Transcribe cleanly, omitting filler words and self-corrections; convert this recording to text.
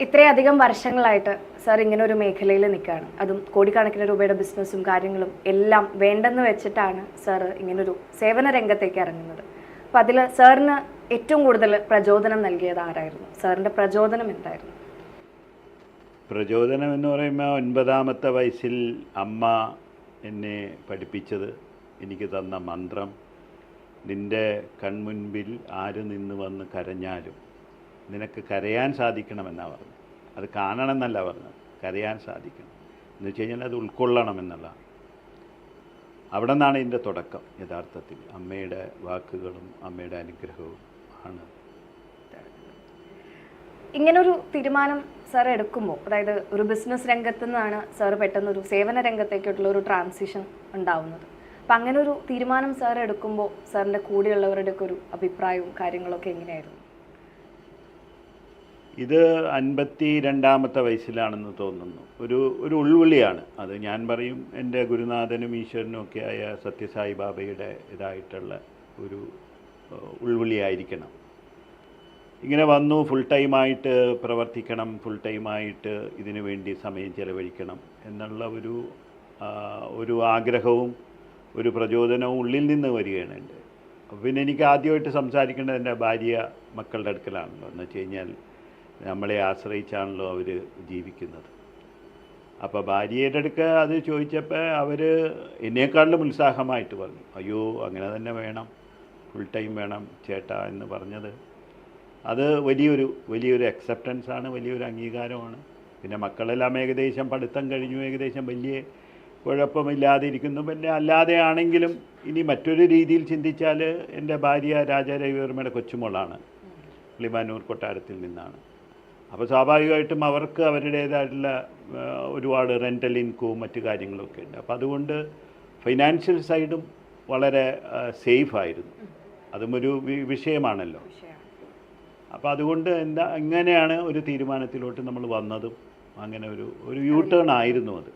ഇത്രയധികം വർഷങ്ങളായിട്ട് സാർ ഇങ്ങനെ ഒരു മേഖലയിൽ നിൽക്കുകയാണ്. അതും കോടിക്കണക്കിന് രൂപയുടെ ബിസിനസ്സും കാര്യങ്ങളും എല്ലാം വേണ്ടെന്ന് വെച്ചിട്ടാണ് സാർ ഇങ്ങനൊരു സേവന രംഗത്തേക്ക് ഇറങ്ങുന്നത്. അപ്പോൾ അതിൽ സാറിന് ഏറ്റവും കൂടുതൽ പ്രചോദനം നൽകിയത് ആരായിരുന്നു? സാറിൻ്റെ പ്രചോദനം എന്തായിരുന്നു? പ്രചോദനം എന്ന് പറയുമ്പോൾ 9ാമത്തെ വയസ്സിൽ അമ്മ എന്നെ പഠിപ്പിച്ചത്, എനിക്ക് തന്ന മന്ത്രം, നിൻ്റെ കൺമുൻപിൽ ആര് നിന്ന് വന്ന് കരഞ്ഞാലും നിനക്ക് കരയാൻ സാധിക്കണമെന്നാണ് പറഞ്ഞത്. അത് കാണണം എന്നല്ല പറഞ്ഞത്, കരയാൻ സാധിക്കണം എന്ന് വെച്ച് കഴിഞ്ഞാൽ അത് ഉൾക്കൊള്ളണം എന്നുള്ളതാണ്. അവിടെ നിന്നാണ് ഇതിൻ്റെ തുടക്കം. യഥാർത്ഥത്തിൽ അമ്മയുടെ വാക്കുകളും അമ്മയുടെ അനുഗ്രഹവും ആണ്. ഇങ്ങനൊരു തീരുമാനം സാർ എടുക്കുമ്പോൾ, അതായത് ഒരു ബിസിനസ് രംഗത്ത് നിന്നാണ് സാർ പെട്ടെന്ന് ഒരു സേവന രംഗത്തേക്കുള്ള ഒരു ട്രാൻസിഷൻ ഉണ്ടാവുന്നത്. അപ്പം അങ്ങനെ ഒരു തീരുമാനം സാർ എടുക്കുമ്പോൾ സാറിൻ്റെ കൂടെയുള്ളവരുടെയൊക്കെ ഒരു അഭിപ്രായവും കാര്യങ്ങളൊക്കെ എങ്ങനെയായിരുന്നു? ഇത് 52ാമത്തെ വയസ്സിലാണെന്ന് തോന്നുന്നു. ഒരു ഉൾവിളിയാണ് അത്. ഞാൻ പറയും എൻ്റെ ഗുരുനാഥനും ഈശ്വരനും ഒക്കെ ആയ സത്യസായി ബാബയുടെ ഇതായിട്ടുള്ള ഒരു ഉൾവിളിയായിരിക്കണം. ഇങ്ങനെ വന്നു, ഫുൾ ടൈമായിട്ട് പ്രവർത്തിക്കണം, ഫുൾ ടൈമായിട്ട് ഇതിനു വേണ്ടി സമയം ചെലവഴിക്കണം എന്നുള്ള ഒരു ആഗ്രഹവും ഒരു പ്രചോദനവും ഉള്ളിൽ നിന്ന് വരികയാണ്. പിന്നെ എനിക്ക് ആദ്യമായിട്ട് സംസാരിക്കേണ്ടത് എൻ്റെ ഭാര്യ മക്കളുടെ അടുക്കലാണല്ലോ. എന്ന് വെച്ച് കഴിഞ്ഞാൽ നമ്മളെ ആശ്രയിച്ചാണല്ലോ അവർ ജീവിക്കുന്നത്. അപ്പോൾ ഭാര്യയുടെ അടുക്ക അത് ചോദിച്ചപ്പോൾ അവർ എന്നേക്കാളിലും ഉത്സാഹമായിട്ട് പറഞ്ഞു, അയ്യോ അങ്ങനെ തന്നെ വേണം, ഫുൾ ടൈം വേണം ചേട്ടാ എന്ന് പറഞ്ഞത്. അത് വലിയൊരു അക്സെപ്റ്റൻസാണ്, വലിയൊരു അംഗീകാരമാണ്. പിന്നെ മക്കളെല്ലാം ഏകദേശം പഠിത്തം കഴിഞ്ഞു, ഏകദേശം വലിയ കുഴപ്പമില്ലാതിരിക്കുന്നു. പിന്നെ അല്ലാതെ ആണെങ്കിലും ഇനി മറ്റൊരു രീതിയിൽ ചിന്തിച്ചാൽ എൻ്റെ ഭാര്യ രാജാരവിവർമ്മയുടെ കൊച്ചുമോളാണ്, ലിമാനൂർ കൊട്ടാരത്തിൽ നിന്നാണ്. അപ്പോൾ സ്വാഭാവികമായിട്ടും അവർക്ക് അവരുടേതായിട്ടുള്ള ഒരുപാട് റെൻ്റൽ ഇൻകവും മറ്റു കാര്യങ്ങളൊക്കെ ഉണ്ട്. അപ്പോൾ അതുകൊണ്ട് ഫൈനാൻഷ്യൽ സൈഡും വളരെ സേഫായിരുന്നു. അതും ഒരു വിഷയമാണല്ലോ. അപ്പോൾ അതുകൊണ്ട് എങ്ങനെയാണ് ഒരു തീരുമാനത്തിലോട്ട് നമ്മൾ വന്നതും അങ്ങനെ ഒരു യൂ ടേൺ ആയിരുന്നു അത്.